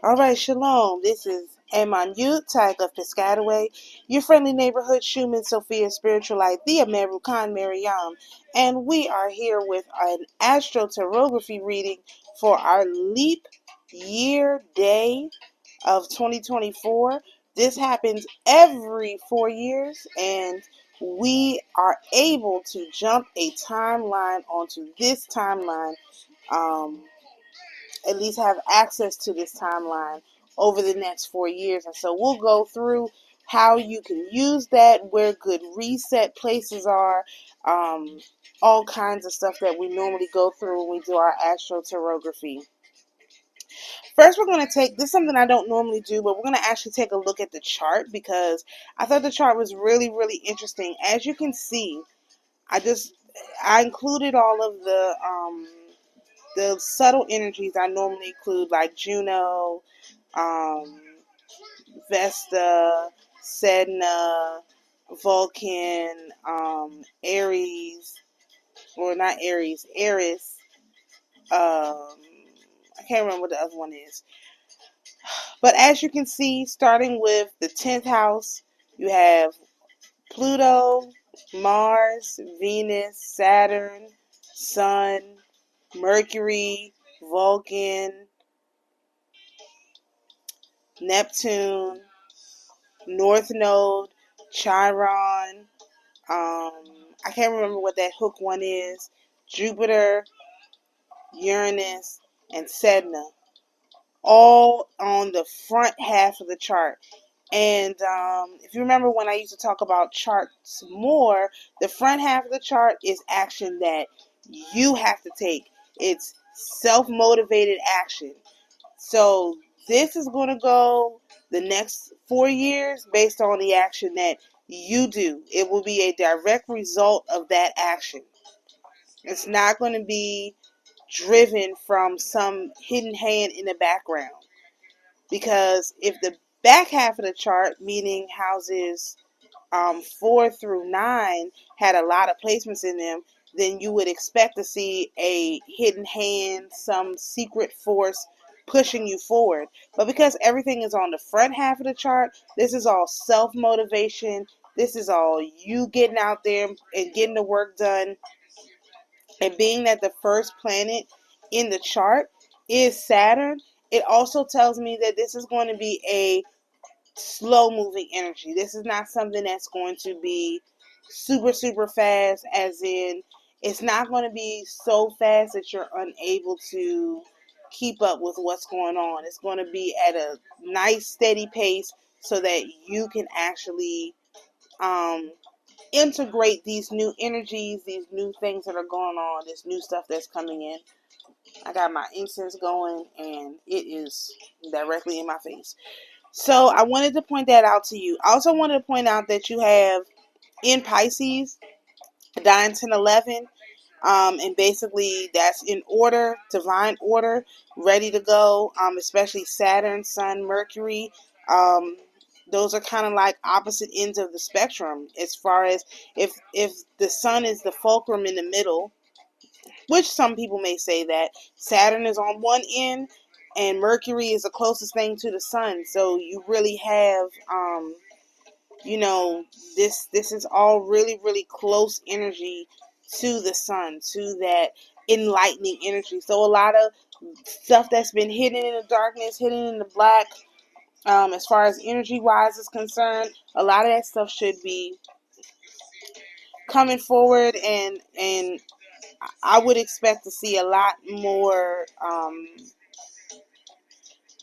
Alright, Shalom. This is Amonute Tayac of Piscataway, your friendly neighborhood Shuman Sophia Spiritualite, the AmaruKhan Miriyam, and we are here with an AstroTarotGraphy reading for our leap year day of 2024. This happens every 4 years, and we are able to jump a timeline onto this timeline. At least have access to this timeline over the next 4 years. And so we'll go through how you can use that, where good reset places are, all kinds of stuff that we normally go through when we do our astrotarotography. First, we're going to take, this is something I don't normally do, but we're going to actually take a look at the chart because I thought the chart was really, really interesting. As you can see, I included all of the subtle energies I normally include, like Juno, Vesta, Sedna, Vulcan, Aries, or not Aries, Eris. I can't remember what the other one is. But as you can see, starting with the 10th house, you have Pluto, Mars, Venus, Saturn, Sun, Mercury, Vulcan, Neptune, North Node, Chiron, I can't remember what that hook one is, Jupiter, Uranus, and Sedna, all on the front half of the chart. And if you remember when I used to talk about charts more, the front half of the chart is action that you have to take. It's self-motivated action. So this is going to go the next 4 years based on the action that you do. It will be a direct result of that action. It's not going to be driven from some hidden hand in the background. Because if the back half of the chart, meaning houses 4 through 9, had a lot of placements in them, then you would expect to see a hidden hand, some secret force pushing you forward. But because everything is on the front half of the chart, this is all self-motivation. This is all you getting out there and getting the work done. And being that the first planet in the chart is Saturn, it also tells me that this is going to be a slow moving energy. This is not something that's going to be super, super fast, as in it's not going to be so fast that you're unable to keep up with what's going on. It's going to be at a nice, steady pace so that you can actually integrate these new energies, these new things that are going on, this new stuff that's coming in. I got my incense going and it is directly in my face. So I wanted to point that out to you. I also wanted to point out that you have in Pisces, Dine 1011, and basically that's in order, divine order, ready to go, especially Saturn, Sun, Mercury. Those are kind of like opposite ends of the spectrum as far as if the Sun is the fulcrum in the middle, which some people may say that Saturn is on one end and Mercury is the closest thing to the Sun. So you really have, this is all really, really close energy to the Sun, to that enlightening energy. So a lot of stuff that's been hidden in the darkness, hidden in the black, as far as energy wise is concerned, a lot of that stuff should be coming forward, and I would expect to see a lot more,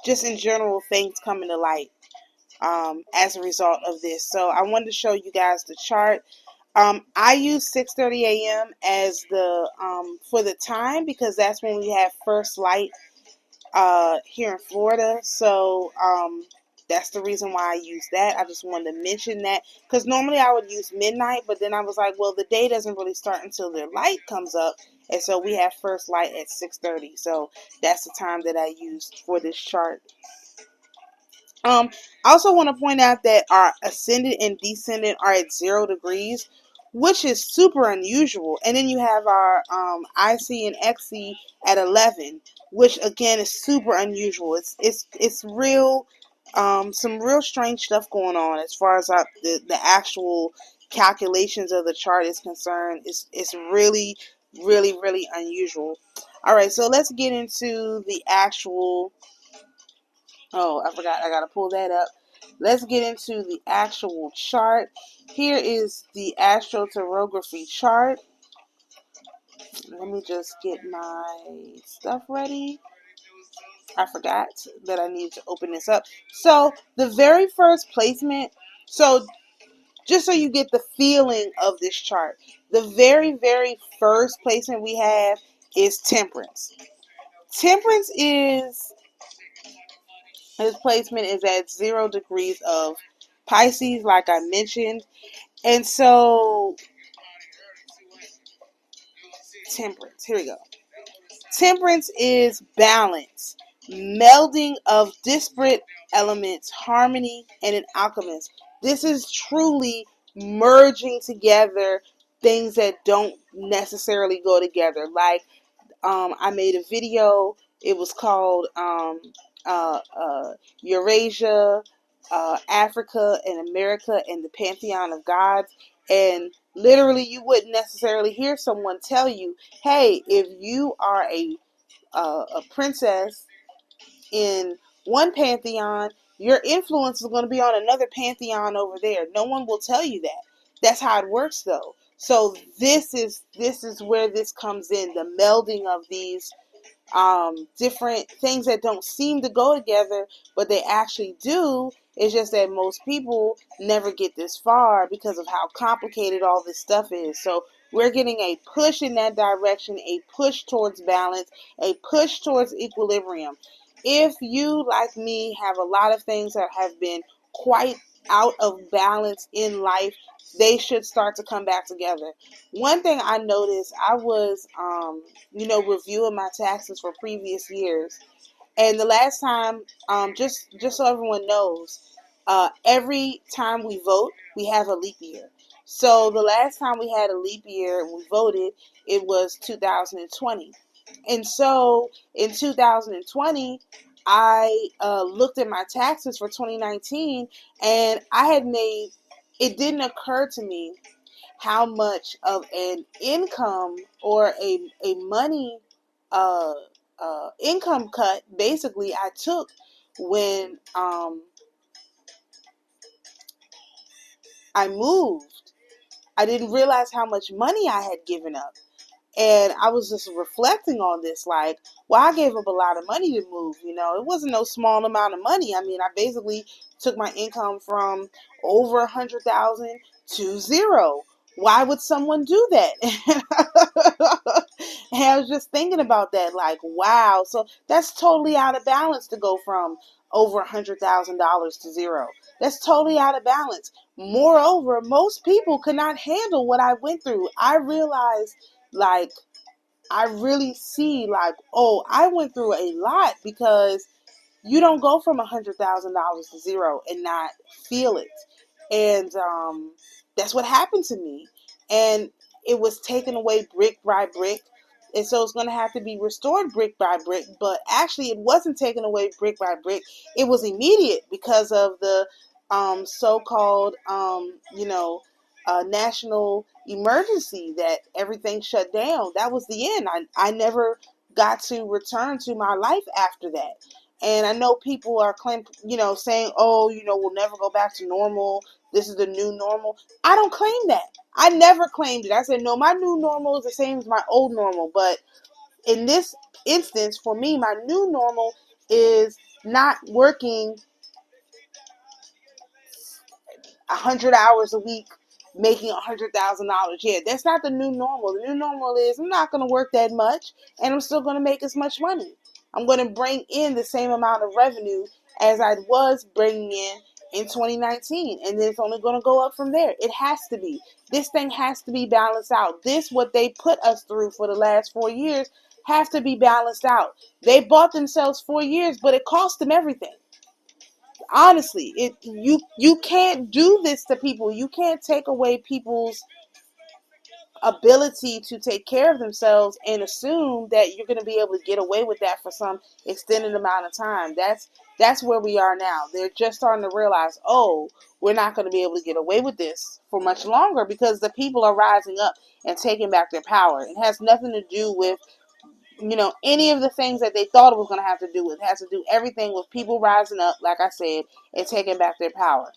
just in general, things coming to light as a result of this. So I wanted to show you guys the chart. I use 6:30 a.m. as the for the time because that's when we have first light here in Florida. So that's the reason why I use that. I just wanted to mention that because normally I would use midnight, but then I was like, well, the day doesn't really start until the light comes up, and so we have first light at 6:30. So that's the time that I used for this chart. I also want to point out that our ascendant and descendant are at 0 degrees, which is super unusual. And then you have our IC and XC at 11, which again is super unusual. It's real, some real strange stuff going on as far as the actual calculations of the chart is concerned. It's really, really, really unusual. All right, so let's get into the actual. Oh, I forgot. I gotta pull that up. Let's get into the actual chart. Here is the AstroTarotGraphy chart. Let me just get my stuff ready. I forgot that I need to open this up. So the very first placement, so just so you get the feeling of this chart, the very, very first placement we have is Temperance. Temperance is, his placement is at 0 degrees of Pisces, like I mentioned. And so, Temperance, here we go. Temperance is balance, melding of disparate elements, harmony, and an alchemist. This is truly merging together things that don't necessarily go together. Like, I made a video. It was called Eurasia, Africa, and America, and the Pantheon of Gods. And literally, you wouldn't necessarily hear someone tell you, "Hey, if you are a princess in one pantheon, your influence is going to be on another pantheon over there." No one will tell you that. That's how it works, though. So this is where this comes in, the melding of these different things that don't seem to go together, but they actually do. It's just that most people never get this far because of how complicated all this stuff is. So we're getting a push in that direction, a push towards balance, a push towards equilibrium. If you, like me, have a lot of things that have been quite out of balance in life, they should start to come back together. One thing I noticed, I was, reviewing my taxes for previous years, and the last time, just so everyone knows, every time we vote, we have a leap year. So the last time we had a leap year and we voted, it was 2020. And so in 2020, I looked at my taxes for 2019, and it didn't occur to me how much of an income or a money income cut basically I took when I moved. I didn't realize how much money I had given up. And I was just reflecting on this, like, well, I gave up a lot of money to move. It wasn't no small amount of money. I mean, I basically took my income from over 100,000 to zero. Why would someone do that? And I was just thinking about that, like, wow. So that's totally out of balance to go from over $100,000 to zero. That's totally out of balance. Moreover, most people could not handle what I went through. I realized, like, I really see, like, oh, I went through a lot, because you don't go from $100,000 to zero and not feel it. And that's what happened to me. And it was taken away brick by brick. And so it's going to have to be restored brick by brick. But actually, it wasn't taken away brick by brick. It was immediate because of the so-called, national emergency, that everything shut down. That was the end. I never got to return to my life after that. And I know people are saying, oh, we'll never go back to normal. This is the new normal. I don't claim that. I never claimed it. I said, no, my new normal is the same as my old normal. But in this instance, for me, my new normal is not working 100 hours a week, making $100,000. Yeah, that's not the new normal. The new normal is I'm not going to work that much, and I'm still going to make as much money. I'm going to bring in the same amount of revenue as I was bringing in 2019, and then it's only going to go up from there. It has to be. This thing has to be balanced out. This, what they put us through for the last 4 years, have to be balanced out. They bought themselves 4 years, but it cost them everything. Honestly, you can't do this to people. You can't take away people's ability to take care of themselves and assume that you're going to be able to get away with that for some extended amount of time. That's where we are now. They're just starting to realize, oh, we're not going to be able to get away with this for much longer because the people are rising up and taking back their power. It has nothing to do with, any of the things that they thought it was going to have to do with. It has to do everything with people rising up, like I said, and taking back their power.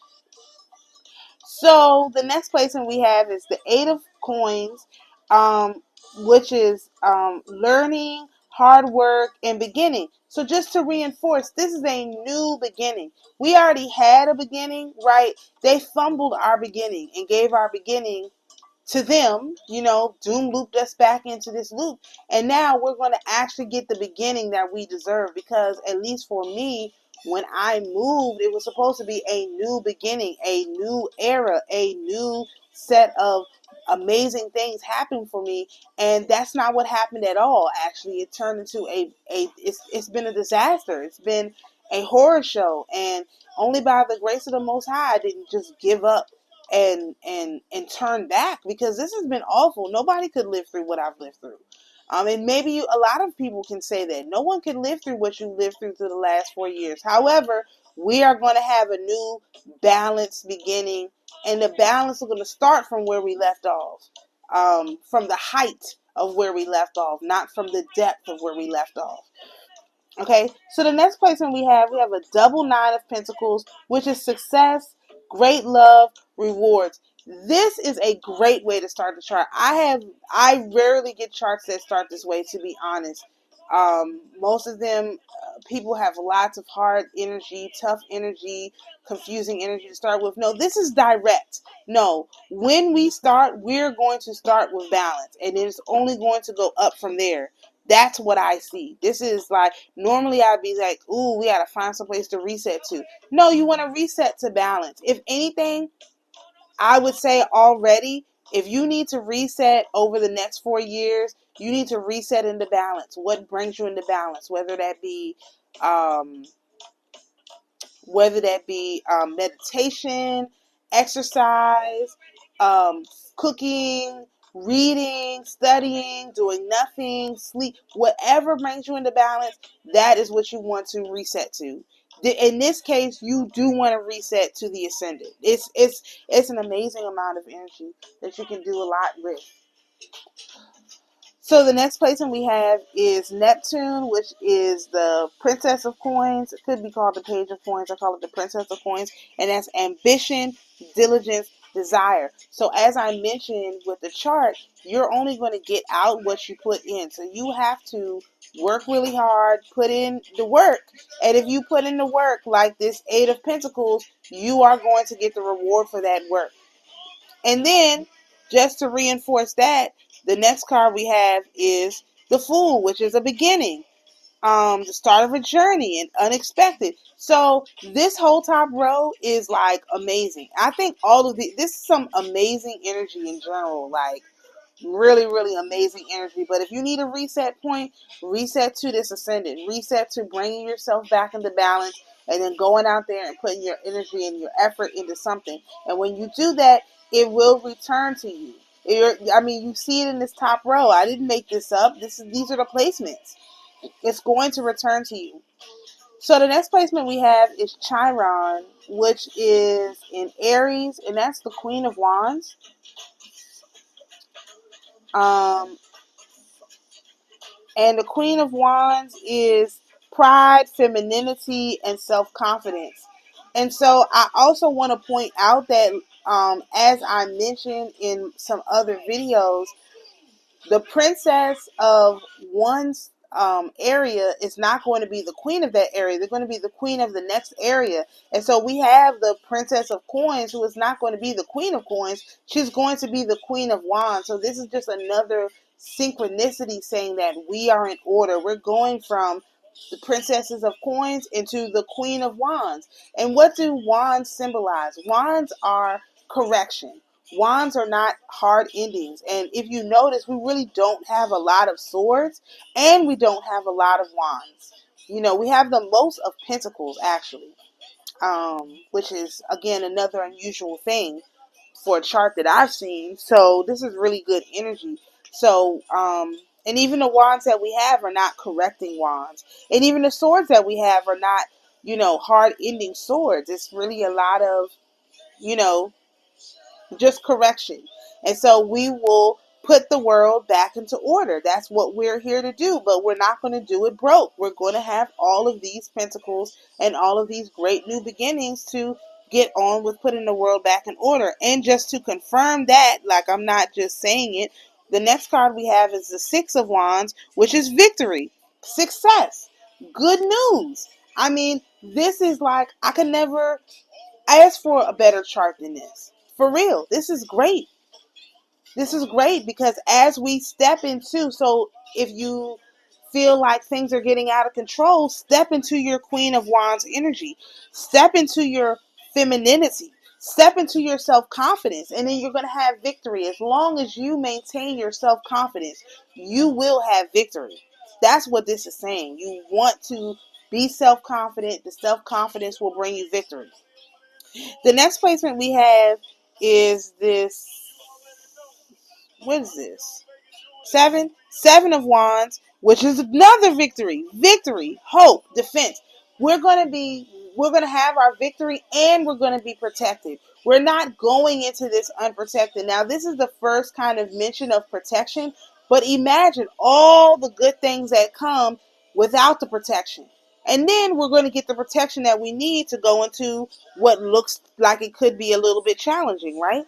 So the next placement we have is the Eight of Coins, which is learning, hard work, and beginning. So just to reinforce, this is a new beginning. We already had a beginning, right? They fumbled our beginning and gave our beginning to them, doom looped us back into this loop. And now we're going to actually get the beginning that we deserve, because at least for me, when I moved, it was supposed to be a new beginning, a new era, a new set of amazing things happening for me. And that's not what happened at all. Actually, it turned into it's been a disaster. It's been a horror show. And only by the grace of the Most High, I didn't just give up and turn back, because this has been awful. Nobody could live through what I've lived through. And maybe a lot of people can say that. No one can live through what you lived through the last 4 years. However, we are going to have a new balanced beginning, and the balance is going to start from where we left off, from the height of where we left off, not from the depth of where we left off. Okay, so the next placement we have a double Nine of Pentacles, which is success, great love, rewards. This is a great way to start the chart. I rarely get charts that start this way, to be honest. Most of them, people have lots of hard energy, tough energy, confusing energy to start with. No, this is direct. No, when we start, we're going to start with balance, and it's only going to go up from there. That's what I see. This is like, normally I'd be like, ooh, we got to find some place to reset to. No, you want to reset to balance. If anything, I would say already, if you need to reset over the next 4 years, you need to reset into balance. What brings you into balance? Whether that be meditation, exercise, cooking, reading, studying, doing nothing, sleep, whatever brings you into balance, that is what you want to reset to. In this case, you do want to reset to the ascendant. It's an amazing amount of energy that you can do a lot with. So the next placement we have is Neptune, which is the Princess of Coins. It could be called the Page of Coins. I call it the Princess of Coins. And that's ambition, diligence, desire. So as I mentioned with the chart, you're only going to get out what you put in. So you have to work really hard, put in the work. And if you put in the work like this Eight of Pentacles, you are going to get the reward for that work. And then, just to reinforce that, the next card we have is the Fool, which is a beginning, the start of a journey, and unexpected. So this whole top row is like amazing. I think all of this is some amazing energy in general, like really, really amazing energy. But if you need a reset point, reset to this ascendant, reset to bringing yourself back into balance, and then going out there and putting your energy and your effort into something. And when you do that, it will return to you. You see it in this top row. I didn't make this up. These are the placements. It's going to return to you. So the next placement we have is Chiron, which is in Aries, and that's the Queen of Wands. And the Queen of Wands is pride, femininity, and self-confidence. And so I also want to point out that, as I mentioned in some other videos, the princess of one's area is not going to be the queen of that area. They're going to be the queen of the next area. And so we have the Princess of Coins, who is not going to be the Queen of Coins. She's going to be the Queen of Wands. So this is just another synchronicity saying that we are in order. We're going from the Princesses of Coins into the Queen of Wands. And what do wands symbolize? Wands are correction. Wands are not hard endings. And if you notice, we really don't have a lot of swords, and we don't have a lot of wands. We have the most of pentacles, actually, which is, again, another unusual thing. for a chart that I've seen. So this is really good energy. So, and even the wands that we have are not correcting wands. And even the swords that we have are not, hard ending swords. It's really a lot of, you know, just correction. And so we will put the world back into order. That's what we're here to do, but we're not going to do it broke. We're going to have all of these pentacles and all of these great new beginnings to get on with putting the world back in order. And just to confirm that, like I'm not just saying it, the next card we have is the Six of Wands, which is victory, success, good news. I mean, this is like, I can never ask for a better chart than this. For real, this is great. This is great because as we step into, so if you feel like things are getting out of control, step into your Queen of Wands energy. Step into your femininity. Step into your self-confidence, and then you're going to have victory. As long as you maintain your self-confidence, you will have victory. That's what this is saying. You want to be self-confident. The self-confidence will bring you victory. The next placement we have is this. What is this? Seven of Wands, which is another victory. Victory, hope, defense. We're going to have our victory, and we're going to be protected. We're not going into this unprotected. Now, this is the first kind of mention of protection, but imagine all the good things that come without the protection. And then we're going to get the protection that we need to go into what looks like it could be a little bit challenging, right?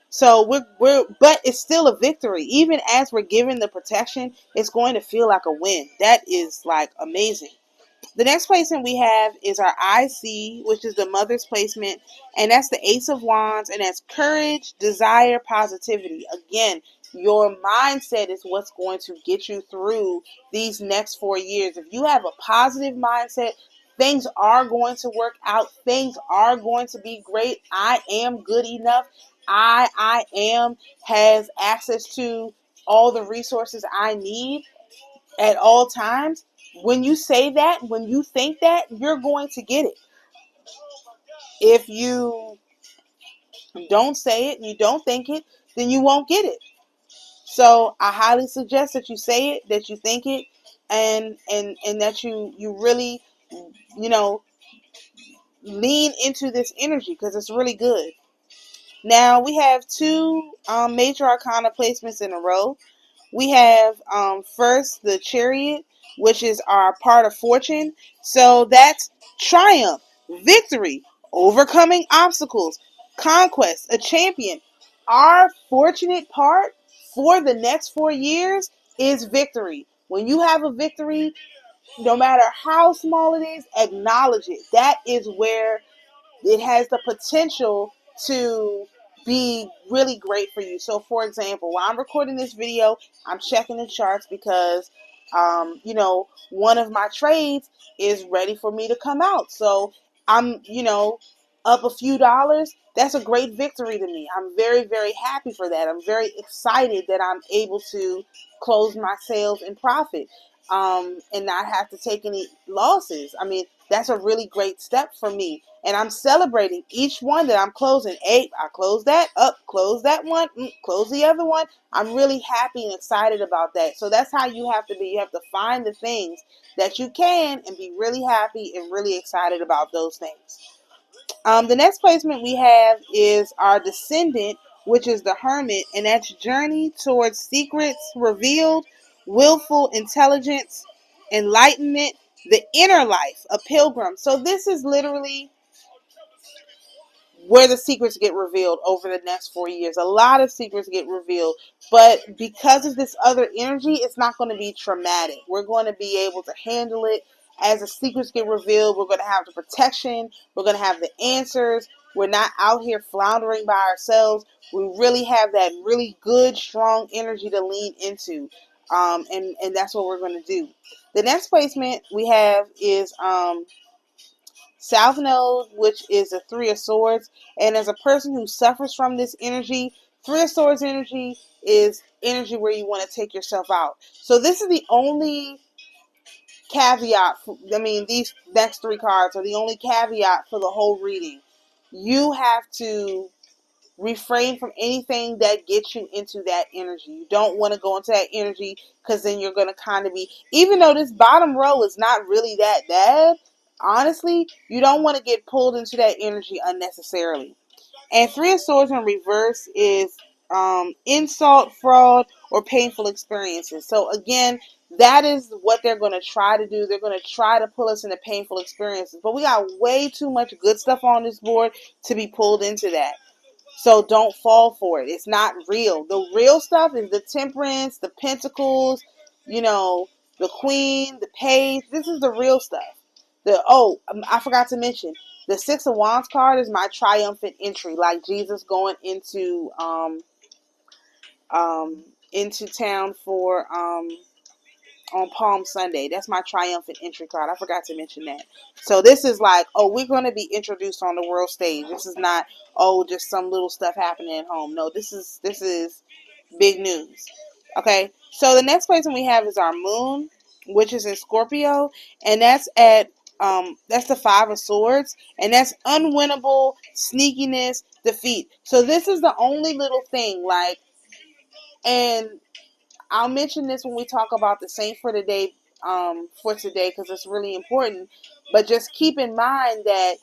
So but it's still a victory. Even as we're given the protection, it's going to feel like a win. That is like amazing. The next placement we have is our IC, which is the mother's placement, and that's the Ace of Wands, and that's courage, desire, positivity. Again, your mindset is what's going to get you through these next 4 years. If you have a positive mindset, things are going to work out. Things are going to be great. I am good enough. I am has access to all the resources I need at all times. When you say that, when you think that, you're going to get it. If you don't say it, you don't think it, then you won't get it. So I highly suggest that you say it, that you think it, and that you really, lean into this energy because it's really good. Now we have two major arcana placements in a row. We have first the Chariot, which is our part of fortune. So that's triumph, victory, overcoming obstacles, conquest, a champion. Our fortunate part for the next 4 years is victory. When you have a victory, no matter how small it is, acknowledge it. That is where it has the potential to be really great for you. So, for example, while I'm recording this video, I'm checking the charts because, one of my trades is ready for me to come out. So I'm, up a few dollars. That's a great victory to me. I'm very, very happy for that. I'm very excited that I'm able to close my sales in profit, and not have to take any losses. I mean, that's a really great step for me. And I'm celebrating each one that I'm closing. Hey, I closed that up, close that one, close the other one. I'm really happy and excited about that. So that's how you have to be. You have to find the things that you can and be really happy and really excited about those things. The next placement we have is our Descendant, which is the Hermit, and that's journey towards secrets revealed, willful intelligence, enlightenment, the inner life, a pilgrim. So this is literally where the secrets get revealed over the next 4 years. A lot of secrets get revealed, but because of this other energy, it's not going to be traumatic. We're going to be able to handle it. As the secrets get revealed, we're going to have the protection. We're going to have the answers. We're not out here floundering by ourselves. We really have that really good, strong energy to lean into. And that's what we're going to do. The next placement we have is South Node, which is a Three of Swords. And as a person who suffers from this energy, Three of Swords energy is energy where you want to take yourself out. So this is the only caveat. These next three cards are the only caveat for the whole reading. You have to refrain from anything that gets you into that energy. You don't want to go into that energy, because then you're going to kind of be, even though this bottom row is not really that bad, honestly, you don't want to get pulled into that energy unnecessarily. And Three of Swords in reverse is insult, fraud, or painful experiences. So again, that is what they're going to try to do. They're going to try to pull us into painful experiences. But we got way too much good stuff on this board to be pulled into that. So don't fall for it. It's not real. The real stuff is the Temperance, the Pentacles, the Queen, the Page. This is the real stuff. I forgot to mention, the Six of Wands card is my triumphant entry, like Jesus going into town for on Palm Sunday. That's my triumphant entry card. I forgot to mention that. So this is like, we're going to be introduced on the world stage. This is not, just some little stuff happening at home. No, this is big news. Okay, so the next placement we have is our moon, which is in Scorpio, and that's at that's the Five of Swords, and that's unwinnable, sneakiness, defeat. So this is the only little thing, and I'll mention this when we talk about the saint for today, because it's really important. But just keep in mind that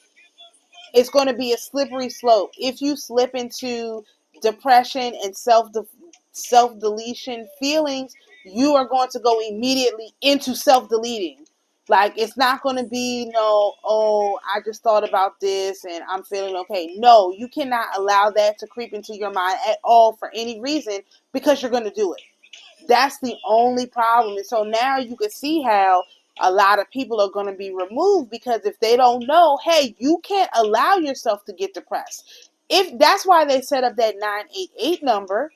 it's going to be a slippery slope. If you slip into depression and self-deletion feelings, you are going to go immediately into self-deleting. Like, it's not going to be I just thought about this and I'm feeling okay. No, you cannot allow that to creep into your mind at all for any reason, because you're going to do it. That's the only problem. And so now you can see how a lot of people are going to be removed, because if they don't know, hey, you can't allow yourself to get depressed. If that's why they set up that 988 number,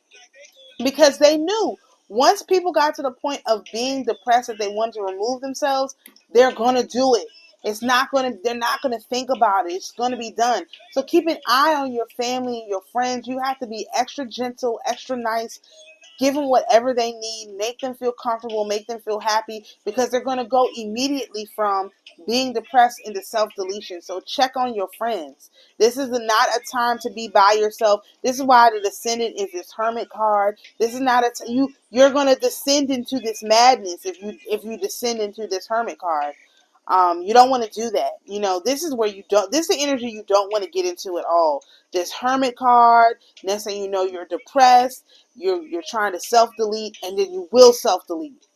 because they knew once people got to the point of being depressed that they wanted to remove themselves, they're going to do it. They're not going to think about it. It's going to be done. So keep an eye on your family and your friends. You have to be extra gentle, extra nice. Give them whatever they need. Make them feel comfortable. Make them feel happy, because they're going to go immediately from being depressed into self-deletion. So check on your friends. This is not a time to be by yourself. This is why the Descendant is this Hermit card. This is not you're going to descend into this madness if you descend into this Hermit card. You don't want to do that. This is where this is the energy you don't want to get into at all. This Hermit card, next thing you know, you're depressed, you're trying to self-delete, and then you will self-delete.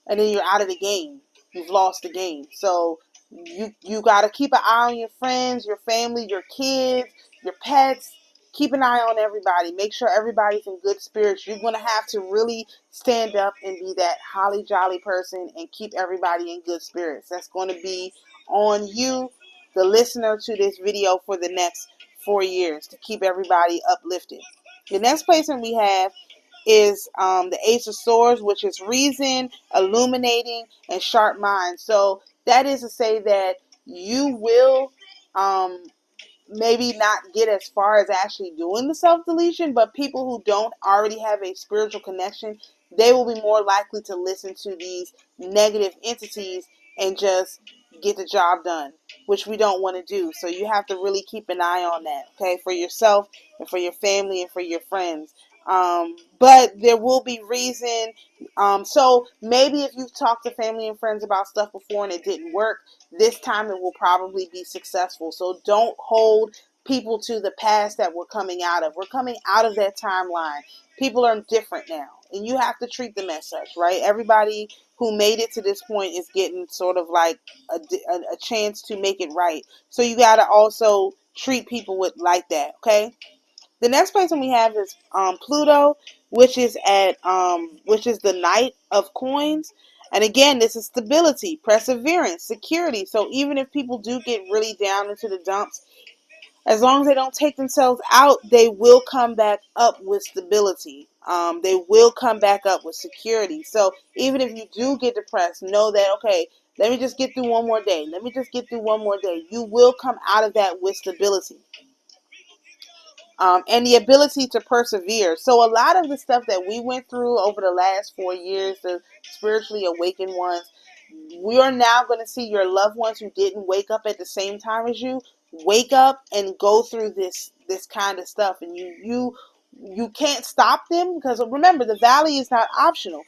And then you're out of the game. You've lost the game. So you got to keep an eye on your friends, your family, your kids, your pets. Keep an eye on everybody. Make sure everybody's in good spirits. You're going to have to really stand up and be that holly jolly person and keep everybody in good spirits. That's going to be on you, the listener to this video, for the next 4 years, to keep everybody uplifted. The next placement we have is the Ace of Swords, which is reason, illuminating, and sharp mind. So that is to say that you will maybe not get as far as actually doing the self-deletion, but people who don't already have a spiritual connection, they will be more likely to listen to these negative entities and just get the job done, which we don't want to do. So you have to really keep an eye on that, okay, for yourself and for your family and for your friends. But there will be reason. So maybe if you've talked to family and friends about stuff before and it didn't work, this time it will probably be successful. So don't hold people to the past that we're coming out of. We're coming out of that timeline. People are different now, and you have to treat them as such, right? Everybody who made it to this point is getting sort of like a chance to make it right. So you got to also treat people like that, okay? The next person we have is Pluto, which is the Knight of Coins. And again, this is stability, perseverance, security. So even if people do get really down into the dumps, as long as they don't take themselves out, they will come back up with stability. They will come back up with security. So even if you do get depressed, know that, okay, let me just get through one more day. Let me just get through one more day. You will come out of that with stability. And the ability to persevere. So a lot of the stuff that we went through over the last 4 years, the spiritually awakened ones, We are now going to see your loved ones who didn't wake up at the same time as you wake up and go through this kind of stuff, and you can't stop them, because remember, the valley is not optional,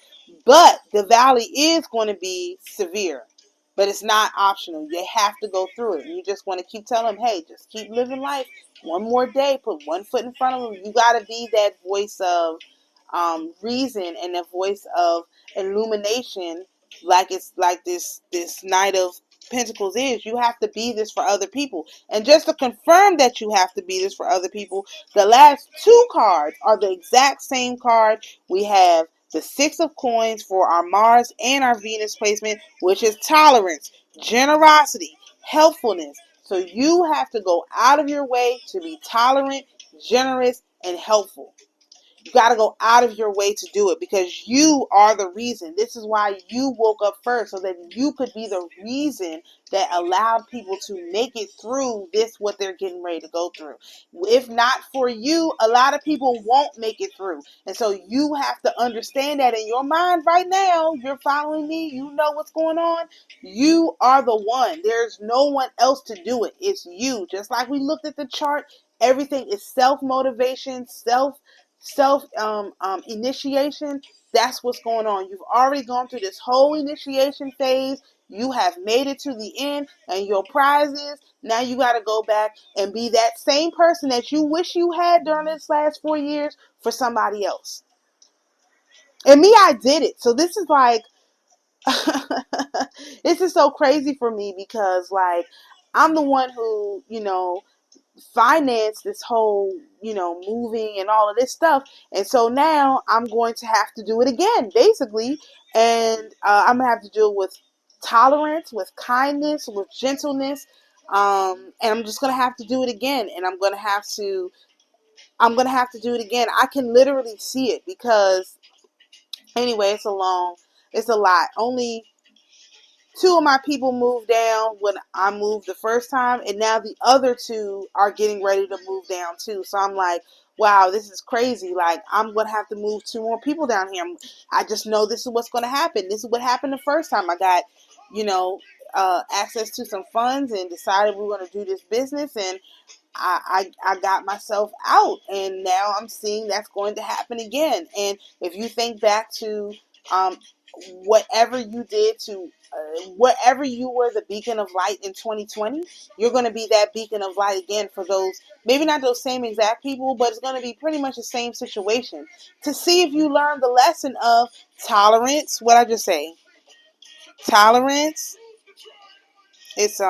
but the valley is going to be severe, but it's not optional. You have to go through it. You just want to keep telling them, hey, just keep living life one more day, put one foot in front of them. You got to be that voice of reason and the voice of illumination, like it's like this Knight of Pentacles is. You have to be this for other people. And just to confirm that you have to be this for other people, the last two cards are the exact same card. We have the Six of Coins for our Mars and our Venus placement, which is tolerance, generosity, helpfulness. So you have to go out of your way to be tolerant, generous, and helpful. You got to go out of your way to do it, because you are the reason. This is why you woke up first, so that you could be the reason that allowed people to make it through this, what they're getting ready to go through. If not for you, a lot of people won't make it through. And so you have to understand that in your mind right now. You're following me. You know what's going on. You are the one. There's no one else to do it. It's you. Just like we looked at the chart, everything is self-motivation, self initiation. That's what's going on. You've already gone through this whole initiation phase. You have made it to the end, and your prize is now you got to go back and be that same person that you wish you had during this last 4 years for somebody else. And me, I did it. So this is like, this is so crazy for me, because like, I'm the one who, finance this whole, moving and all of this stuff. And so now I'm going to have to do it again, basically. And I'm going to have to do it with tolerance, with kindness, with gentleness. And I'm just going to have to do it again. And I'm going to have to do it again. I can literally see it, because anyway, it's a lot. Only 2 of my people moved down when I moved the first time, and now the other 2 are getting ready to move down too. So I'm like, wow, this is crazy. Like, I'm going to have to move 2 more people down here. I just know this is what's going to happen. This is what happened the first time. I got, access to some funds and decided we were going to do this business, and I got myself out, and now I'm seeing that's going to happen again. And if you think back to whatever you did to whatever you were the beacon of light in 2020, you're going to be that beacon of light again for those, maybe not those same exact people, but it's going to be pretty much the same situation, to see if you learn the lesson of tolerance. What I just say? Tolerance. It's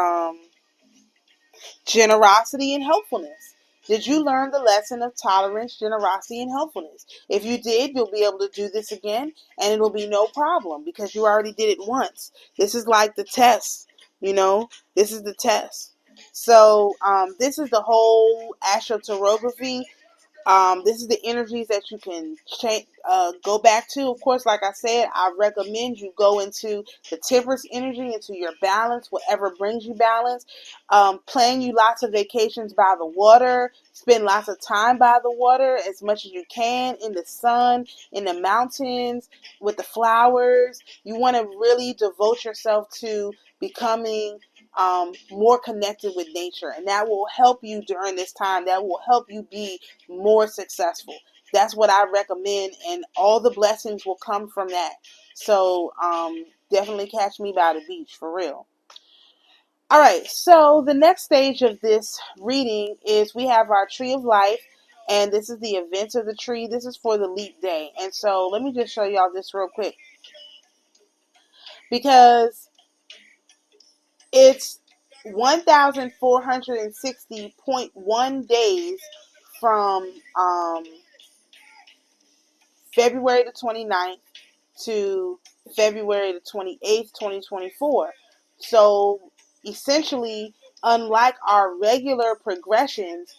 generosity and helpfulness. Did you learn the lesson of tolerance, generosity, and helpfulness? If you did, you'll be able to do this again, and it'll be no problem, because you already did it once. This is like the test, This is the test. So this is the whole AstroTarotGraphy. This is the energies that you can go back to. Of course, like I said, I recommend you go into the temperance energy, into your balance, whatever brings you balance. Plan you lots of vacations by the water. Spend lots of time by the water as much as you can, in the sun, in the mountains, with the flowers. You want to really devote yourself to becoming more connected with nature, and that will help you during this time. That will help you be more successful. That's what I recommend, and all the blessings will come from that. So definitely catch me by the beach, for real. All right, so the next stage of this reading is we have our tree of life, and this is the events of the tree. This is for the leap day. And so let me just show y'all this real quick, because it's 1,460.1 days from February the 29th to February the 28th, 2024. So essentially, unlike our regular progressions,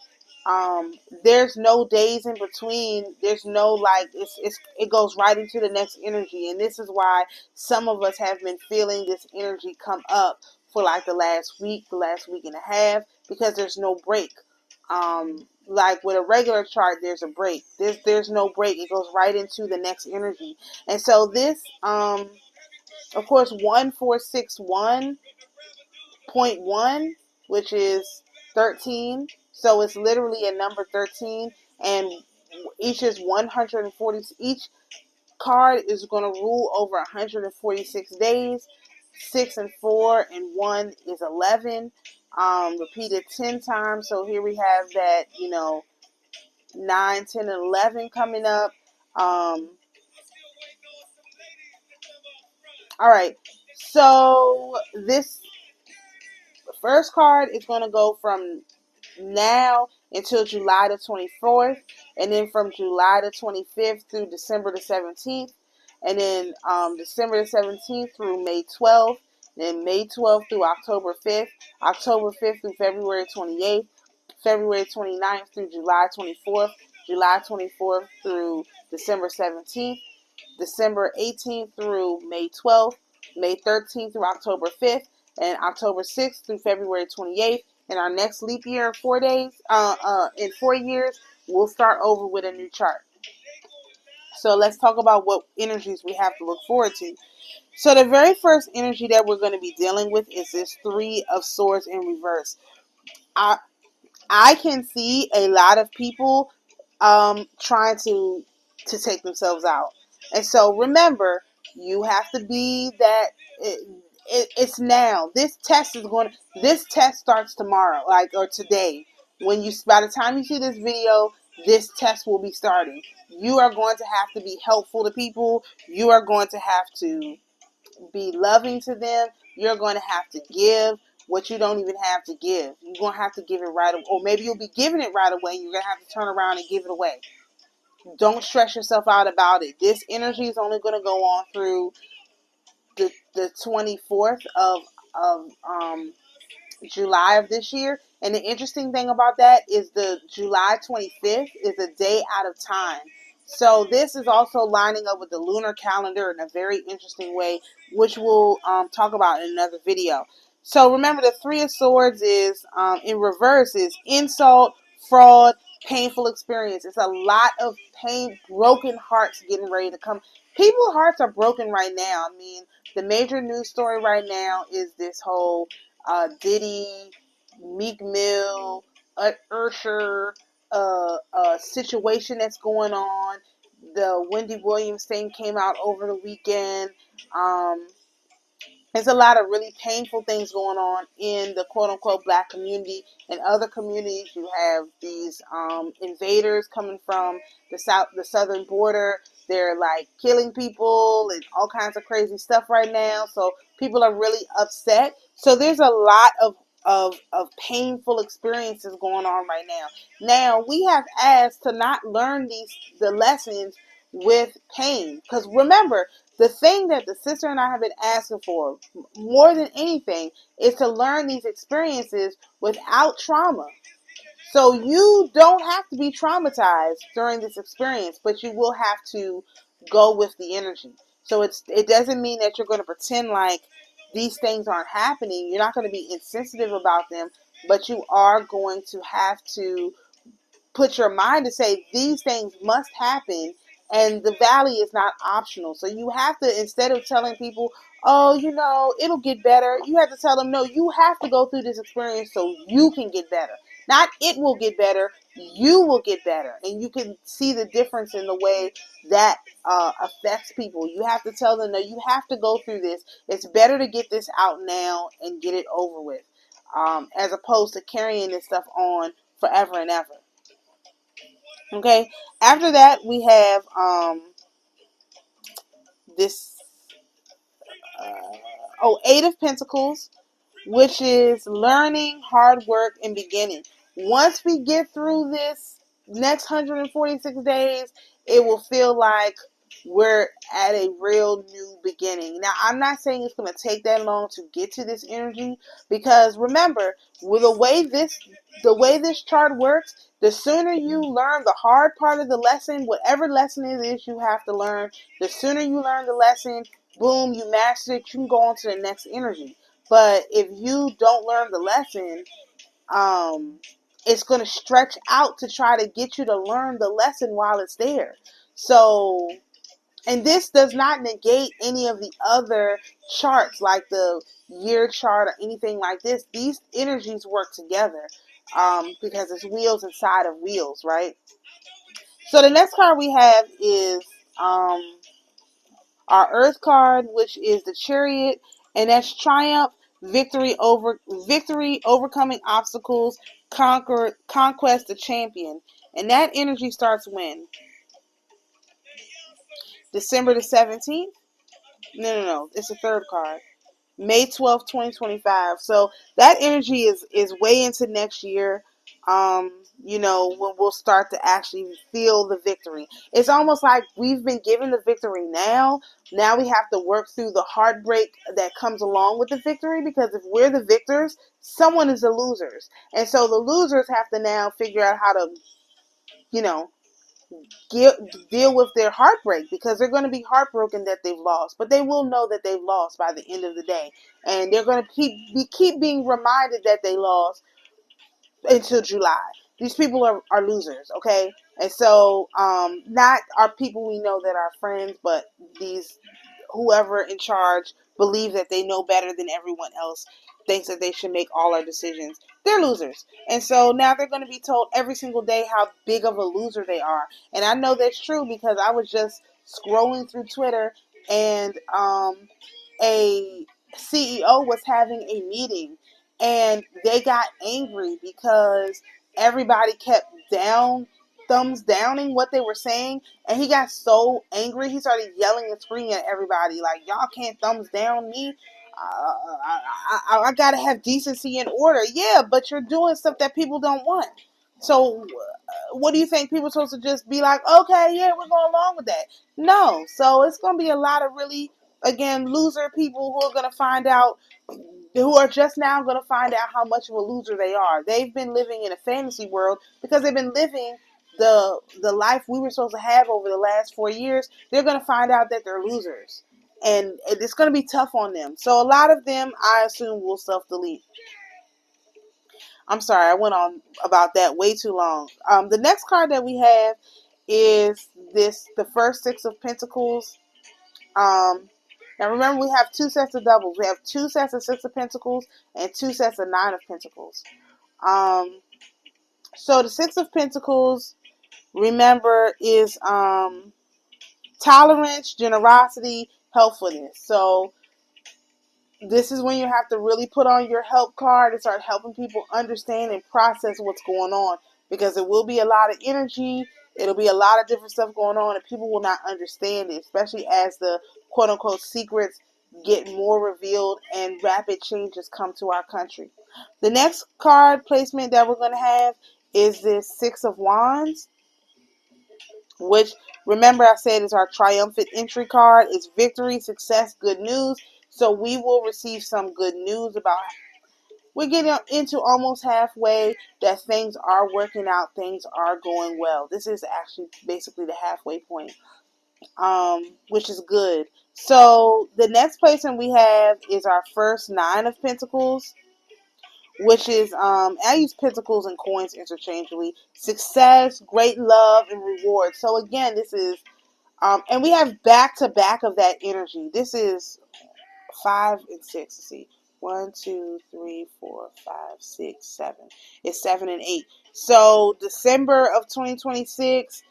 there's no days in between. There's no it goes right into the next energy. And this is why some of us have been feeling this energy come up for like the last week and a half, because there's no break. Like with a regular chart, there's a break. There's no break. It goes right into the next energy. And so this Of course, 1461.1, which is 13. So it's literally a number 13, and each is 140. Each card is going to rule over 146 days. 6 and 4 and 1 is 11. Repeated 10 times. So here we have that, 9, 10, and 11 coming up. All right. So this first card is going to go from now until July the 24th, and then from July the 25th through December the 17th, and then December the 17th through May 12th, then May 12th through October 5th, October 5th through February 28th, February 29th through July 24th, July 24th through December 17th, December 18th through May 12th, May 13th through October 5th, and October 6th through February 28th. And our next leap year in 4 days, in 4 years, we'll start over with a new chart. So let's talk about what energies we have to look forward to. So the very first energy that we're going to be dealing with is this Three of Swords in reverse. I can see a lot of people trying to take themselves out. And so remember, you have to be that it's now. This test starts tomorrow, or today. By the time you see this video, this test will be starting. You are going to have to be helpful to people. You are going to have to be loving to them. You're going to have to give what you don't even have to give. You're going to have to give it right away. Or maybe you'll be giving it right away and you're going to have to turn around and give it away. Don't stress yourself out about it. This energy is only going to go on through the 24th of July of this year. And the interesting thing about that is the July 25th is a day out of time. So this is also lining up with the lunar calendar in a very interesting way, which we'll talk about in another video. So remember, the Three of Swords is in reverse is insult, fraud, painful experience. It's a lot of pain, broken hearts getting ready to come. People's hearts are broken right now. I mean, the major news story right now is this whole Diddy, Meek Mill, Usher situation that's going on. The Wendy Williams thing came out over the weekend. There's a lot of really painful things going on in the quote-unquote black community. In other communities, you have these invaders coming from the southern border. They're like killing people and all kinds of crazy stuff right now. So people are really upset. So there's a lot of painful experiences going on right now. Now, we have asked to not learn the lessons with pain. Because remember, the thing that the sister and I have been asking for more than anything is to learn these experiences without trauma. So you don't have to be traumatized during this experience, but you will have to go with the energy. So it doesn't mean that you're going to pretend like these things aren't happening. You're not going to be insensitive about them, but you are going to have to put your mind to say these things must happen, and the valley is not optional. So you have to, instead of telling people, oh, it'll get better, you have to tell them, no, you have to go through this experience so you can get better. Not it will get better, you will get better. And you can see the difference in the way that affects people. You have to tell them, no, you have to go through this. It's better to get this out now and get it over with, as opposed to carrying this stuff on forever and ever. Okay, after that we have this Eight of Pentacles, which is learning, hard work, and beginning. Once we get through this next 146 days, it will feel like we're at a real new beginning. Now, I'm not saying it's going to take that long to get to this energy, because remember, with the way this chart works, the sooner you learn the hard part of the lesson, whatever lesson it is you have to learn, the sooner you learn the lesson, boom, you master it, you can go on to the next energy. But if you don't learn the lesson, it's going to stretch out to try to get you to learn the lesson while it's there. So And this does not negate any of the other charts, like the year chart or anything like this. These energies work together because it's wheels inside of wheels, right? So the next card we have is our Earth card, which is the Chariot, and that's triumph, victory, overcoming obstacles, conquest, the champion. And that energy starts when? December the 17th? No. It's the third card. May 12th, 2025. So that energy is way into next year. When we'll start to actually feel the victory. It's almost like we've been given the victory now. Now we have to work through the heartbreak that comes along with the victory, because if we're the victors, someone is the losers. And so the losers have to now figure out how to, deal with their heartbreak, because they're going to be heartbroken that they've lost, but they will know that they've lost by the end of the day, and they're going to keep being reminded that they lost until July. These people are losers, okay? And so not our people we know that are friends, but these whoever in charge believes that they know better than everyone else, thinks that they should make all our decisions. They're losers. And so now they're going to be told every single day how big of a loser they are. And I know that's true because I was just scrolling through Twitter, and a CEO was having a meeting, and they got angry because everybody kept thumbs downing what they were saying, and he got so angry he started yelling and screaming at everybody like, y'all can't thumbs down me. I gotta have decency and order. Yeah, but you're doing stuff that people don't want. So what do you think? People supposed to just be like, okay, yeah, we're going along with that? No. So it's going to be a lot of really, again, loser people who are going to find out, who are just now going to find out how much of a loser they are. They've been living in a fantasy world because they've been living the life we were supposed to have over the last 4 years. They're going to find out that they're losers, and it's going to be tough on them. So a lot of them, I assume, will self-delete. I'm sorry, I went on about that way too long. The next card that we have is the first Six of Pentacles. Now remember, we have two sets of doubles. We have two sets of Six of Pentacles and two sets of Nine of Pentacles. So the Six of Pentacles, remember, is tolerance, generosity, helpfulness. So this is when you have to really put on your help card and start helping people understand and process what's going on, because it will be a lot of energy. It'll be a lot of different stuff going on, and people will not understand it, especially as the quote-unquote secrets get more revealed and rapid changes come to our country. The next card placement that we're going to have is this Six of Wands, which, remember, I said is our triumphant entry card. It's victory, success, good news. So we will receive some good news about, we're getting into almost halfway, that things are working out, things are going well. This is actually basically the halfway point, which is good. So the next placement we have is our first Nine of Pentacles, which is, I use pentacles and coins interchangeably. Success, great love, and reward. So again, this is, and we have back to back of that energy. This is 5 and 6. Let's see. 1, 2, 3, 4, 5, 6, 7. It's 7 and 8. So December of 2026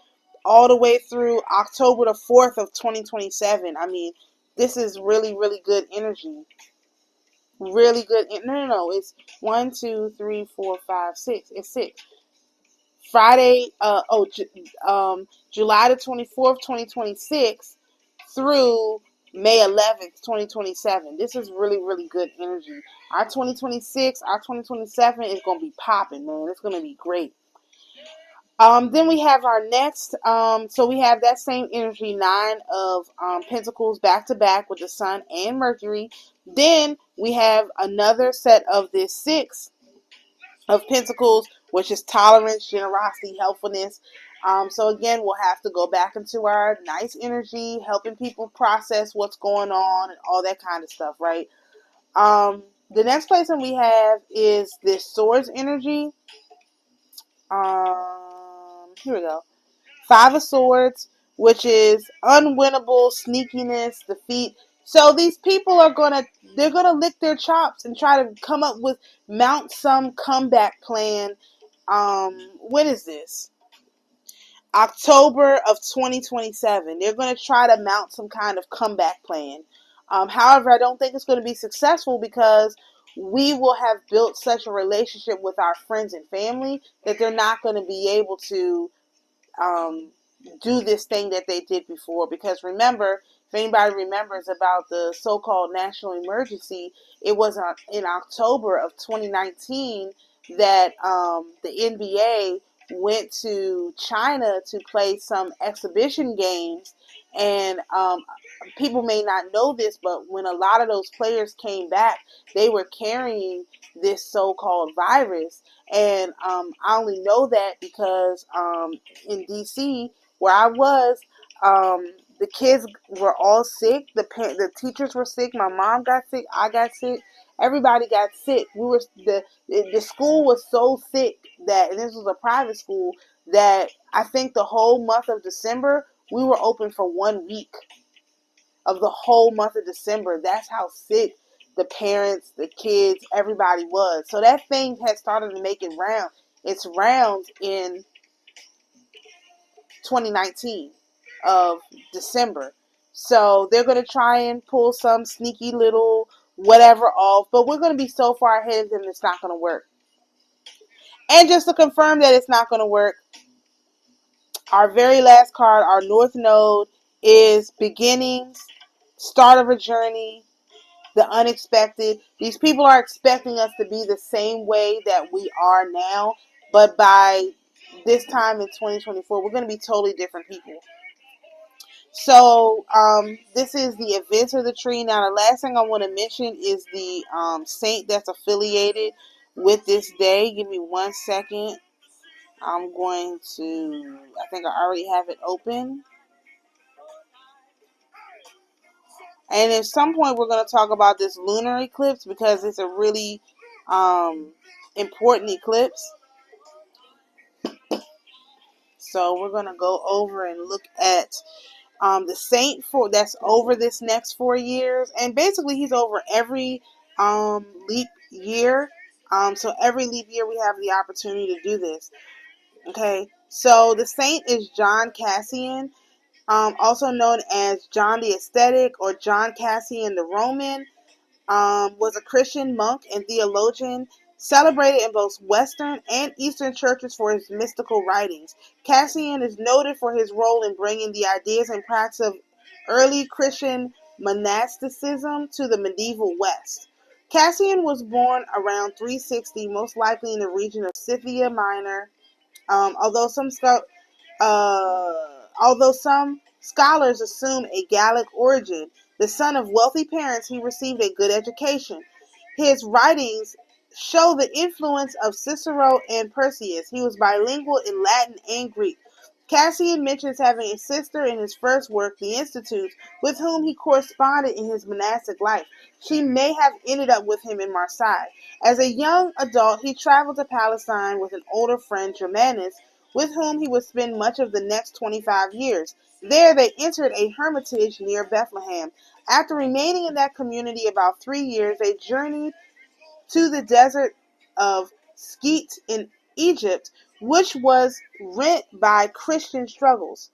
all the way through October the 4th of 2027. I mean, this is really, really good energy. Really good. No. It's 1, 2, 3, 4, 5, 6. It's 6. Friday, July the 24th, 2026 through May 11th, 2027. This is really, really good energy. Our 2026, our 2027 is going to be popping, man. It's going to be great. Then we have our next, so we have that same energy, Nine of Pentacles back to back with the Sun and Mercury. Then we have another set of this Six of Pentacles, which is tolerance, generosity, helpfulness. So again, we'll have to go back into our nice energy, helping people process what's going on and all that kind of stuff, right? The next placement we have is this Swords energy. Here we go. Five of Swords, which is unwinnable, sneakiness, defeat. So these people they're gonna lick their chops and try to mount some comeback plan. When is this? October of 2027. They're going to try to mount some kind of comeback plan. However, I don't think it's going to be successful because we will have built such a relationship with our friends and family that they're not going to be able to do this thing that they did before. Because remember, if anybody remembers about the so-called national emergency, it was in October of 2019 that the NBA went to China to play some exhibition games. And people may not know this, but when a lot of those players came back, they were carrying this so-called virus. And I only know that because in DC, where I was, the kids were all sick. The teachers were sick. My mom got sick. I got sick. Everybody got sick. The school was so sick that, and this was a private school, that I think the whole month of December we were open for 1 week of the whole month of December. That's how sick the parents, the kids, everybody was. So that thing had started to make its rounds in 2019 of December. So they're going to try and pull some sneaky little whatever off, but we're going to be so far ahead of them it's not going to work. And just to confirm that it's not going to work, our very last card, our North Node, is beginnings, start of a journey, the unexpected. These people are expecting us to be the same way that we are now, but by this time in 2024, we're going to be totally different people. So this is the events of the tree. Now, the last thing I want to mention is the saint that's affiliated with this day. Give me 1 second. I'm going to, I think I already have it open. And at some point, we're going to talk about this lunar eclipse because it's a really important eclipse. So we're going to go over and look at the saint that's over this next 4 years. And basically, he's over every leap year. So every leap year, we have the opportunity to do this. Okay. So the saint is John Cassian. Also known as John the Ascetic or John Cassian the Roman, was a Christian monk and theologian celebrated in both Western and Eastern churches for his mystical writings. Cassian is noted for his role in bringing the ideas and practice of early Christian monasticism to the medieval West. Cassian was born around 360, most likely in the region of Scythia Minor, although some scholars assume a Gallic origin. The son of wealthy parents, he received a good education. His writings show the influence of Cicero and Persius. He was bilingual in Latin and Greek. Cassian mentions having a sister in his first work, The Institutes, with whom he corresponded in his monastic life. She may have ended up with him in Marseille. As a young adult, he traveled to Palestine with an older friend, Germanus, with whom he would spend much of the next 25 years. There they entered a hermitage near Bethlehem. After remaining in that community about 3 years, they journeyed to the desert of Skeet in Egypt, which was rent by Christian struggles.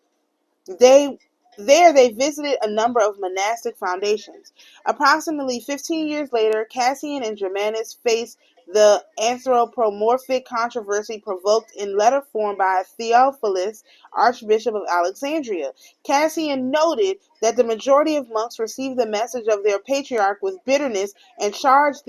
There they visited a number of monastic foundations. Approximately 15 years later, Cassian and Germanus faced the anthropomorphic controversy provoked in letter form by Theophilus, Archbishop of Alexandria. Cassian noted that the majority of monks received the message of their patriarch with bitterness and charged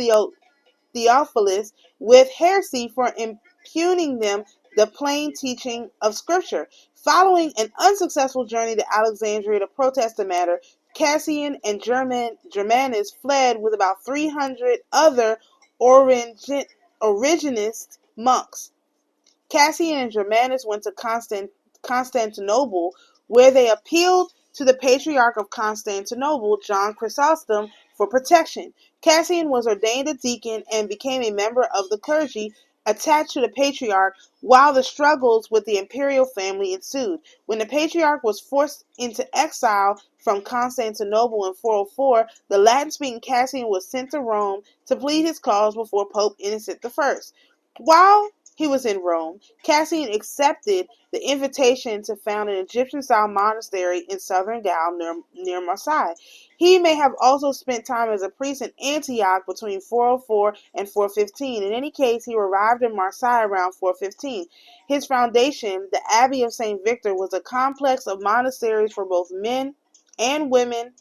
Theophilus with heresy for impugning them the plain teaching of Scripture. Following an unsuccessful journey to Alexandria to protest the matter, Cassian and Germanus fled with about 300 other Origenist monks. Cassian and Germanus went to Constantinople, where they appealed to the Patriarch of Constantinople, John Chrysostom, for protection. Cassian was ordained a deacon and became a member of the clergy, attached to the patriarch while the struggles with the imperial family ensued. When the patriarch was forced into exile from Constantinople in 404, the Latin-speaking Cassian was sent to Rome to plead his cause before Pope Innocent I. While he was in Rome, Cassian accepted the invitation to found an Egyptian-style monastery in southern Gaul near Marseille. He may have also spent time as a priest in Antioch between 404 and 415. In any case, he arrived in Marseille around 415. His foundation, the Abbey of St. Victor, was a complex of monasteries for both men and women,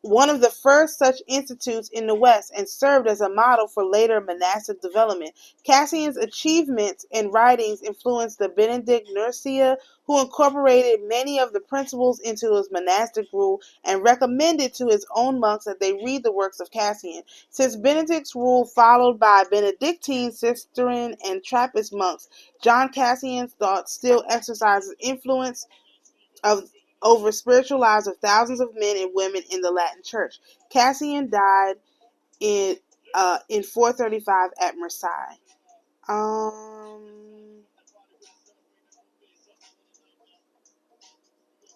one of the first such institutes in the West, and served as a model for later monastic development. Cassian's achievements and writings influenced the Benedict Nursia, who incorporated many of the principles into his monastic rule and recommended to his own monks that they read the works of Cassian. Since Benedict's rule followed by Benedictine, Cistercian, and Trappist monks, John Cassian's thought still exercises influence over spiritual lives of thousands of men and women in the Latin Church. Cassian died in 435 at Marseille.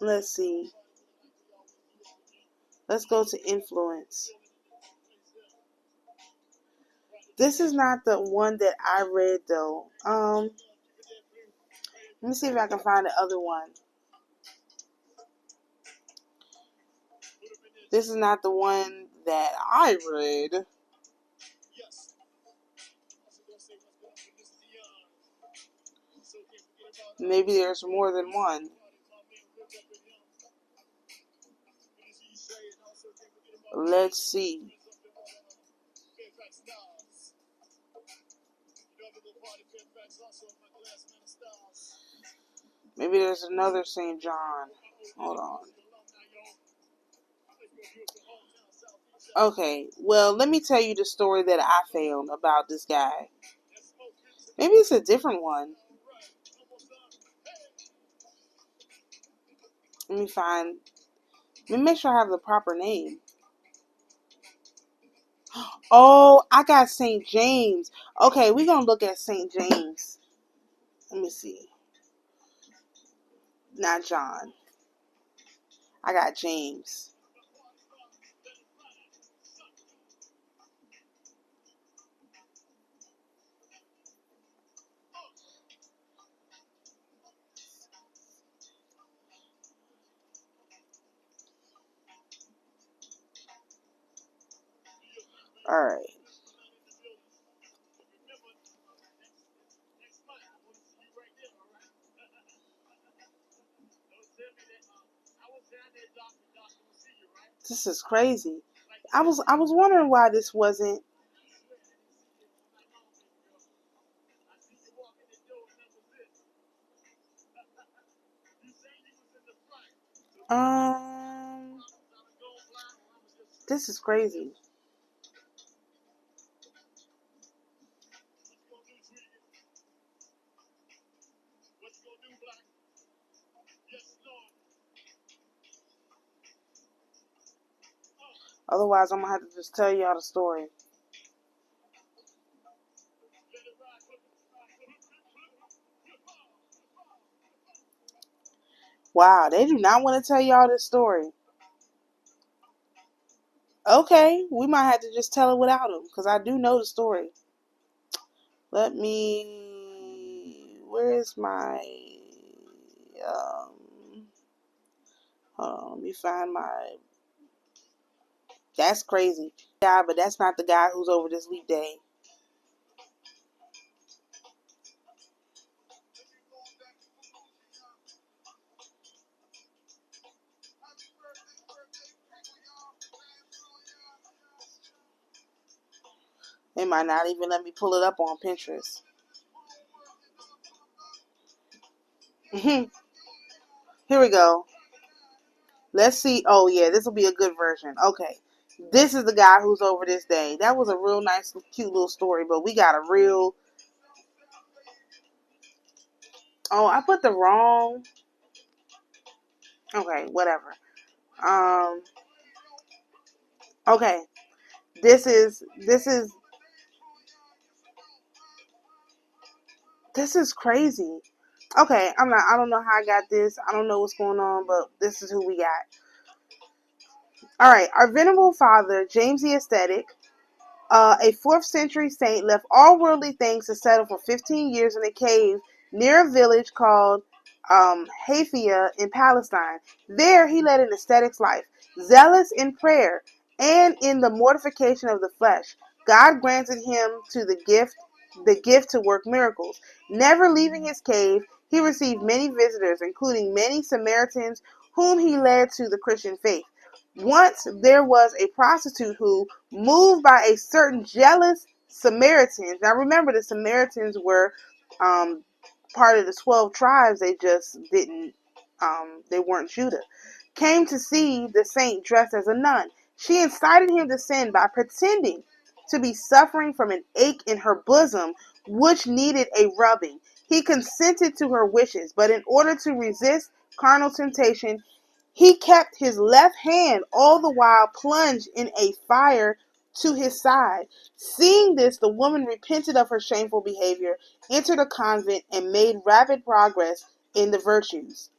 Let's see. Let's go to influence. This is not the one that I read though. Let me see if I can find the other one. This is not the one that I read. Maybe there's more than one. Let's see. Maybe there's another St. John. Hold on. Okay, well, let me tell you the story that I found about this guy. Maybe it's a different one. Let me make sure I have the proper name. Oh, I got St. James. Okay, we're going to look at St. James. Let me see. Not John. I got James. Alright. This is crazy. I was wondering why this wasn't. This is crazy. Otherwise, I'm going to have to just tell y'all the story. Wow, they do not want to tell y'all this story. Okay, we might have to just tell it without him, because I do know the story. Let me... Where is my... Hold on, let me find my... That's crazy. Yeah, but that's not the guy who's over this leap day. They might not even let me pull it up on Pinterest. Here we go. Let's see. Oh, yeah, this will be a good version. Okay. This is the guy who's over this day. That was a real nice, cute little story, but we got a real... Oh, I put the wrong... Okay, whatever. Okay. This is This is crazy. Okay, I don't know how I got this. I don't know what's going on, but this is who we got. Alright, our venerable father, James the Ascetic, a 4th century saint, left all worldly things to settle for 15 years in a cave near a village called Hafia in Palestine. There he led an ascetic's life, zealous in prayer and in the mortification of the flesh. God granted him the gift to work miracles. Never leaving his cave, he received many visitors, including many Samaritans whom he led to the Christian faith. Once there was a prostitute who, moved by a certain jealous Samaritans. Now remember, the Samaritans were part of the 12 tribes. They just didn't, they weren't Judah. Came to see the saint dressed as a nun. She incited him to sin by pretending to be suffering from an ache in her bosom, which needed a rubbing. He consented to her wishes, but in order to resist carnal temptation, he kept his left hand all the while plunged in a fire to his side. Seeing this, the woman repented of her shameful behavior, entered a convent, and made rapid progress in the virtues.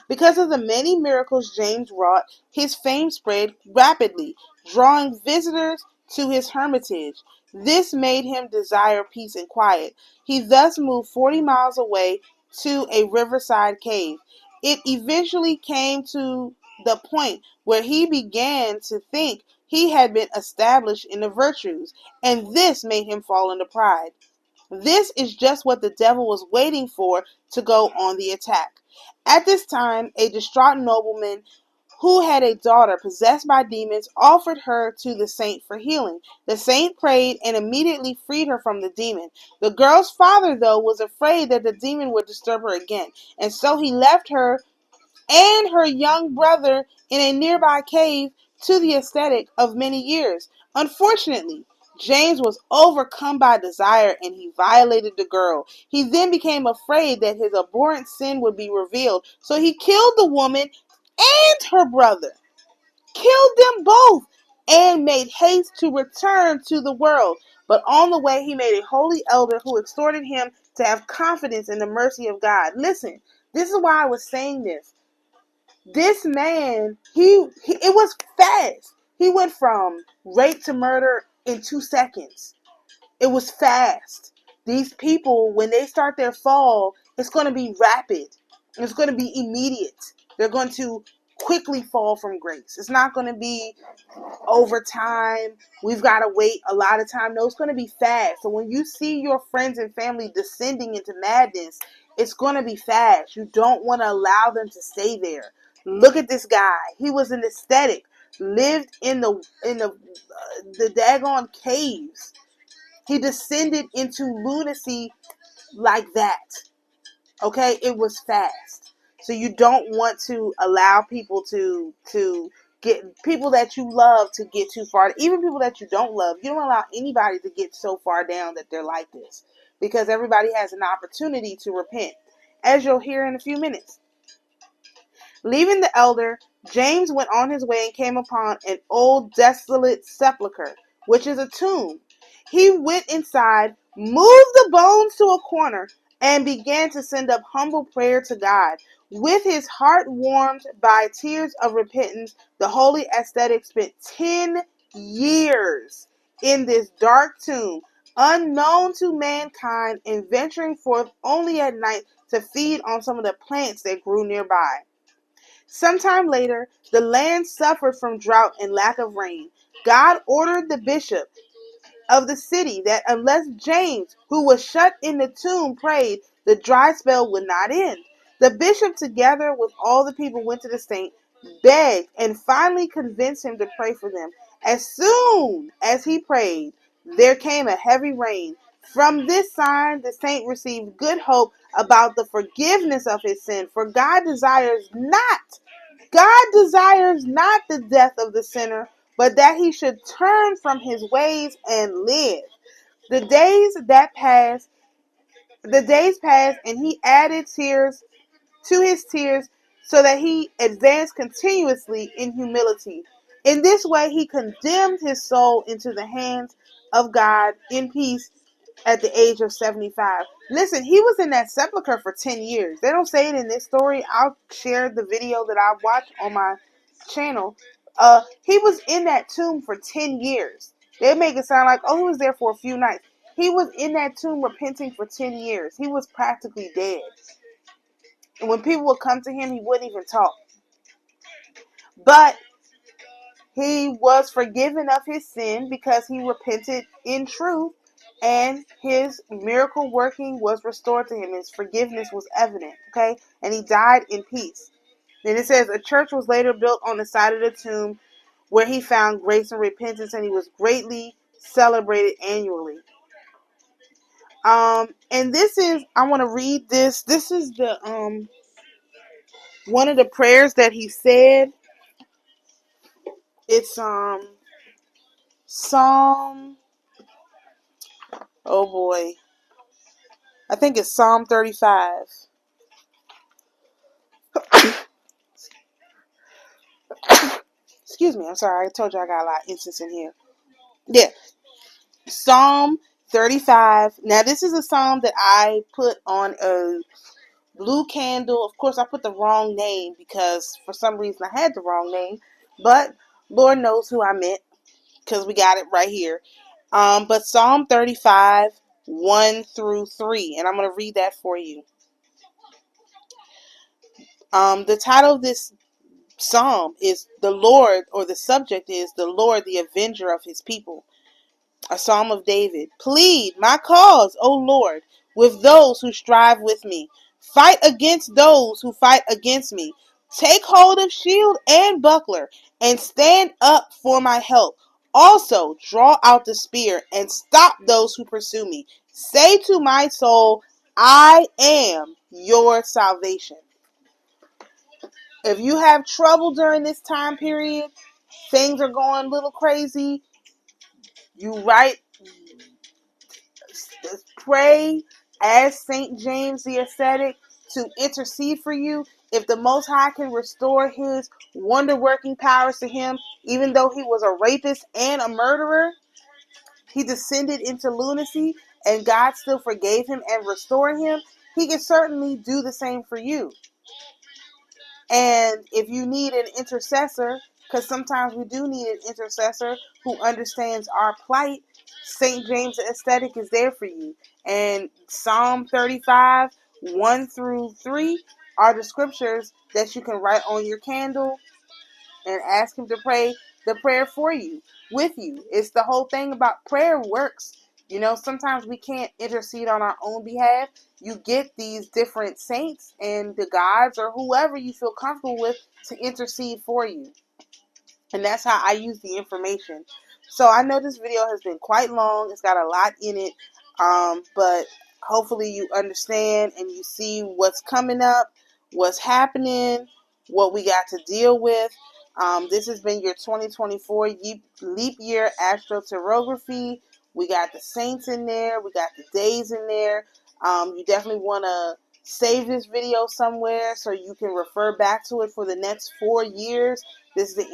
Because of the many miracles James wrought, his fame spread rapidly, drawing visitors to his hermitage. This made him desire peace and quiet. He thus moved 40 miles away to a riverside cave. It eventually came to the point where he began to think he had been established in the virtues, and this made him fall into pride. This is just what the devil was waiting for to go on the attack. At this time, a distraught nobleman who had a daughter possessed by demons offered her to the saint for healing. The saint prayed and immediately freed her from the demon. The girl's father, though, was afraid that the demon would disturb her again, and so he left her and her young brother in a nearby cave to the ascetic of many years. Unfortunately, James was overcome by desire and he violated the girl. He then became afraid that his abhorrent sin would be revealed, so he killed the woman and her brother, killed them both, and made haste to return to the world. But on the way, he made a holy elder who exhorted him to have confidence in the mercy of God. Listen, this is why I was saying this. This man, it was fast. He went from rape to murder in 2 seconds. It was fast. These people, when they start their fall, it's going to be rapid. It's going to be immediate. They're going to quickly fall from grace. It's not going to be over time. We've got to wait a lot of time. No, it's going to be fast. So when you see your friends and family descending into madness, it's going to be fast. You don't want to allow them to stay there. Look at this guy. He was an ascetic, lived in the daggone caves. He descended into lunacy like that. Okay, it was fast. So you don't want to allow people to get people that you love to get too far. Even people that you don't love, you don't allow anybody to get so far down that they're like this, because everybody has an opportunity to repent, as you'll hear in a few minutes. Leaving the elder, James went on his way and came upon an old desolate sepulchre, which is a tomb. He went inside, moved the bones to a corner, and began to send up humble prayer to God. With his heart warmed by tears of repentance, the holy ascetic spent 10 years in this dark tomb, unknown to mankind, and venturing forth only at night to feed on some of the plants that grew nearby. Sometime later, the land suffered from drought and lack of rain. God ordered the bishop of the city that unless James, who was shut in the tomb, prayed, the dry spell would not end. The bishop, together with all the people, went to the saint, begged, and finally convinced him to pray for them. As soon as he prayed, there came a heavy rain. From this sign, the saint received good hope about the forgiveness of his sin, for God desires not the death of the sinner, but that he should turn from his ways and live. The days passed, and he added tears to his tears, so that he advanced continuously in humility. In this way, he condemned his soul into the hands of God in peace at the age of 75. Listen, he was in that sepulcher for 10 years. They don't say it in this story. I'll share the video that I watched on my channel. He was in that tomb for 10 years. They make it sound like, oh, he was there for a few nights. He was in that tomb repenting for 10 years. He was practically dead. And when people would come to him, he wouldn't even talk. But he was forgiven of his sin because he repented in truth, and his miracle working was restored to him. His forgiveness was evident, okay? And he died in peace. Then it says, a church was later built on the side of the tomb where he found grace and repentance, and he was greatly celebrated annually. And this is, I want to read this. This is the one of the prayers that he said. It's Psalm, oh boy, I think it's Psalm 35. Excuse me, I'm sorry. I told you I got a lot of incense in here. Yeah, Psalm 35. Now, this is a psalm that I put on a blue candle. Of course, I put the wrong name because for some reason I had the wrong name. But Lord knows who I meant because we got it right here. But Psalm 35, 1 through 3. And I'm going to read that for you. The title of this psalm is the Lord, or the subject is the Lord, the avenger of his people. A psalm of David. Plead my cause, O Lord, with those who strive with me. Fight against those who fight against me. Take hold of shield and buckler, and stand up for my help. Also draw out the spear, and stop those who pursue me. Say to my soul, I am your salvation. If you have trouble during this time period, things are going a little crazy, you pray as St. James the Ascetic to intercede for you. If the Most High can restore his wonder-working powers to him, even though he was a rapist and a murderer, he descended into lunacy, and God still forgave him and restored him, he can certainly do the same for you. And if you need an intercessor, because sometimes we do need an intercessor who understands our plight, St. James the Ascetic is there for you. And Psalm 35, 1 through 3 are the scriptures that you can write on your candle and ask him to pray the prayer for you, with you. It's the whole thing about prayer works. You know, sometimes we can't intercede on our own behalf. You get these different saints and the gods or whoever you feel comfortable with to intercede for you. And that's how I use the information. So I know this video has been quite long. It's got a lot in it. But hopefully you understand and you see what's coming up, what's happening, what we got to deal with. This has been your 2024 leap year AstroTarotGraphy. We got the saints in there. We got the days in there. You definitely want to save this video somewhere so you can refer back to it for the next 4 years. This is the